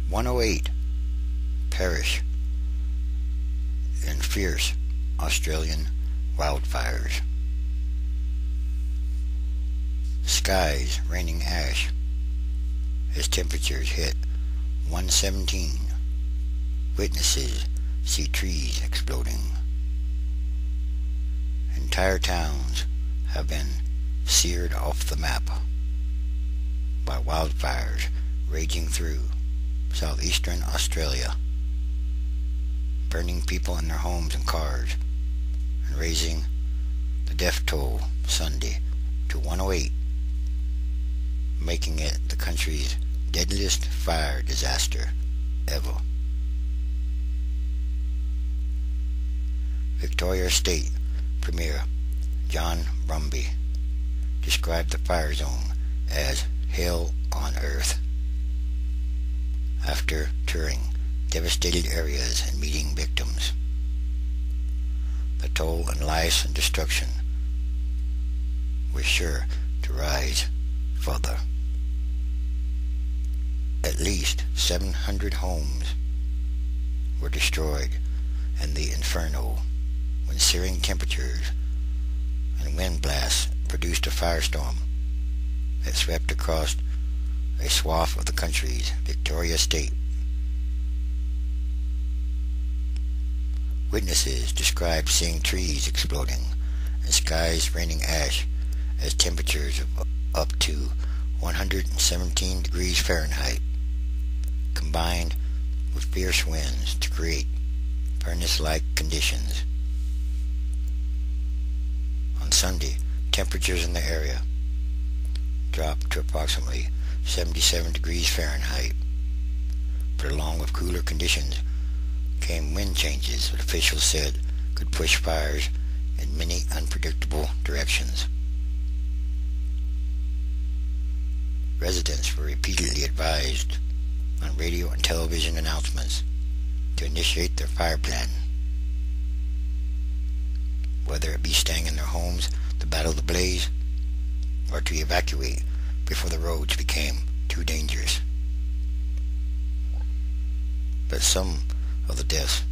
108 perish in fierce Australian wildfires. Skies raining ash as temperatures hit 117. Witnesses see trees exploding. Entire towns have been seared off the map by wildfires raging through southeastern Australia, burning people in their homes and cars, and raising the death toll Sunday to 108, making it the country's deadliest fire disaster ever. Victoria State Premier John Brumby described the fire zone as hell on earth after touring devastated areas and meeting victims. The toll in lives and destruction was sure to rise further. At least 700 homes were destroyed in the inferno when searing temperatures and wind blasts produced a firestorm that swept across a swath of the country's Victoria State. Witnesses described seeing trees exploding and skies raining ash as temperatures of up to 117 degrees Fahrenheit combined with fierce winds to create furnace-like conditions. On Sunday, temperatures in the area dropped to approximately 77 degrees Fahrenheit, but along with cooler conditions came wind changes that officials said could push fires in many unpredictable directions. Residents were repeatedly advised on radio and television announcements to initiate their fire plan, whether it be staying in their homes to battle the blaze or to evacuate before the roads became too dangerous. But some of the deaths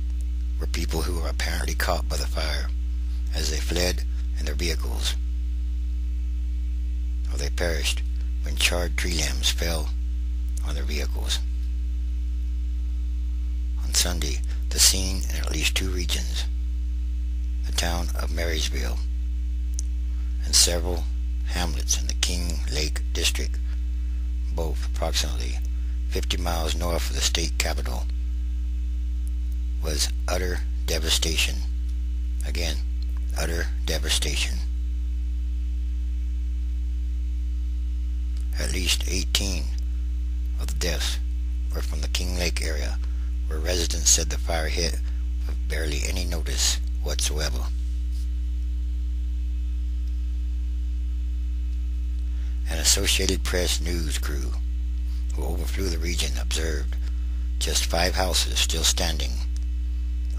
were people who were apparently caught by the fire as they fled in their vehicles, or they perished when charred tree limbs fell on their vehicles. On Sunday, the scene in at least two regions, the town of Marysville and several hamlets in the King Lake District, both approximately 50 miles north of the state capital, was utter devastation. Again, utter devastation. At least 18 of the deaths were from the King Lake area, where residents said the fire hit with barely any notice whatsoever. An Associated Press news crew who overflew the region observed just 5 houses still standing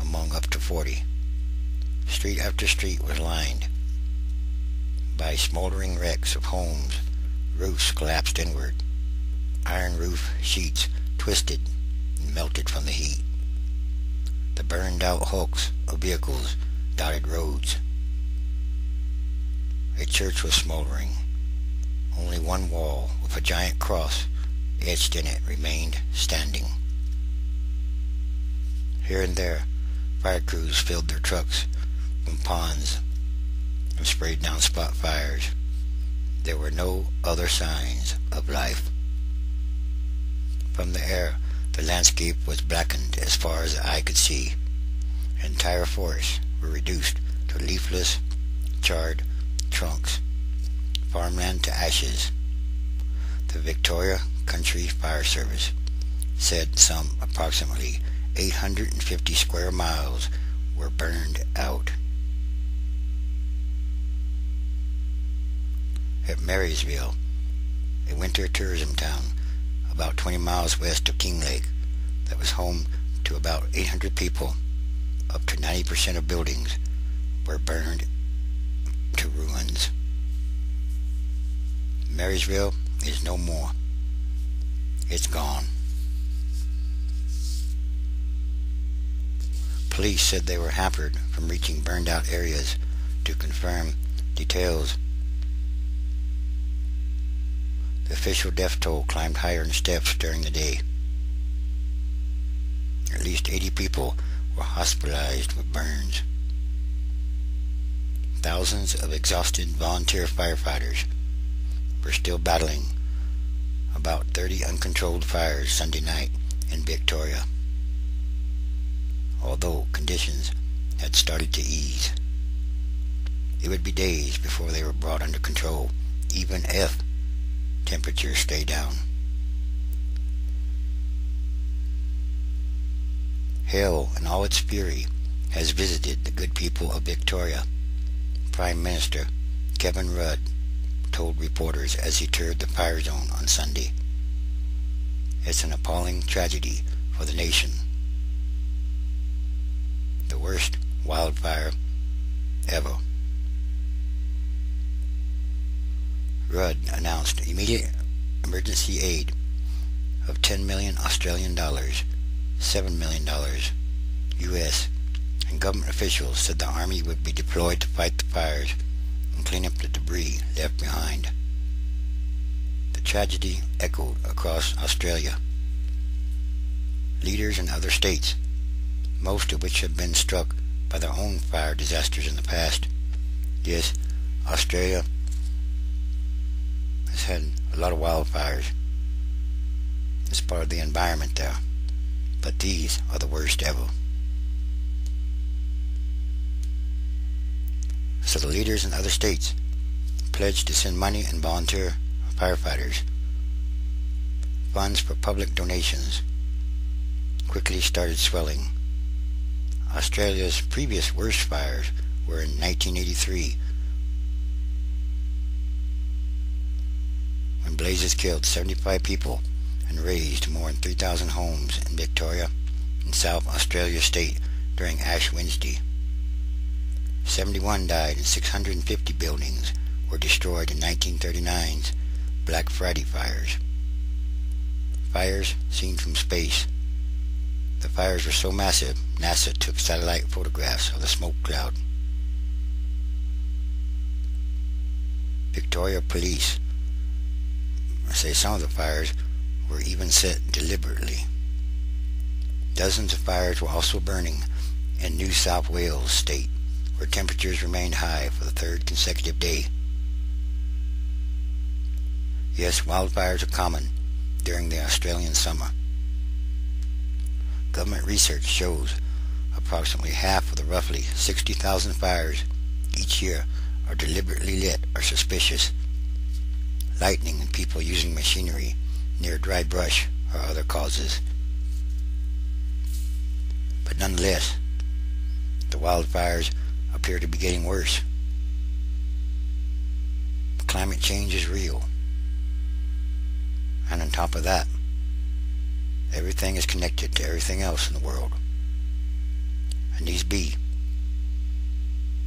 among up to 40. Street after street was lined by smoldering wrecks of homes, roofs collapsed inward, iron roof sheets twisted and melted from the heat. The burned out hulks of vehicles dotted roads. A church was smoldering. Only one wall with a giant cross etched in it remained standing. Here and there, fire crews filled their trucks from ponds and sprayed down spot fires. There were no other signs of life. From the air, the landscape was blackened as far as the eye could see. Entire forests were reduced to leafless, charred trunks, farmland to ashes. The Victoria Country Fire Service said some approximately 850 square miles were burned out. At Marysville, a winter tourism town about 20 miles west of King Lake that was home to about 800 people, up to 90% of buildings were burned to ruins. Marysville is no more. It's gone. Police said they were hampered from reaching burned out areas to confirm details. The official death toll climbed higher in steps during the day. At least 80 people were hospitalized with burns. Thousands of exhausted volunteer firefighters were still battling about 30 uncontrolled fires Sunday night in Victoria, although conditions had started to ease. It would be days before they were brought under control, even if temperatures stay down. Hell in all its fury has visited the good people of Victoria, Prime Minister Kevin Rudd told reporters as he toured the fire zone on Sunday. It's an appalling tragedy for the nation. The worst wildfire ever. Rudd announced immediate emergency aid of 10 million Australian dollars, $7 million US, and government officials said the army would be deployed to fight the fires and clean up the debris left behind. The tragedy echoed across Australia. Leaders in other states, most of which have been struck by their own fire disasters in the past. Yes, Australia has had a lot of wildfires. It's part of the environment there. But these are the worst ever. So the leaders in other states pledged to send money and volunteer firefighters. Funds for public donations quickly started swelling. Australia's previous worst fires were in 1983, when blazes killed 75 people and razed more than 3,000 homes in Victoria and South Australia state during Ash Wednesday. 71 died and 650 buildings were destroyed in 1939's Black Friday fires. Fires seen from space. The fires were so massive, NASA took satellite photographs of the smoke cloud. Victoria police say some of the fires were even set deliberately. Dozens of fires were also burning in New South Wales state, where temperatures remained high for the third consecutive day. Yes, wildfires are common during the Australian summer. Government research shows approximately half of the roughly 60,000 fires each year are deliberately lit or suspicious. Lightning and people using machinery near dry brush are other causes. But nonetheless, the wildfires appear to be getting worse. Climate change is real. And on top of that, everything is connected to everything else in the world. And these be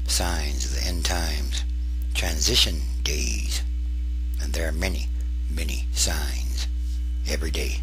signs of the end times, transition days, and there are many, many signs every day.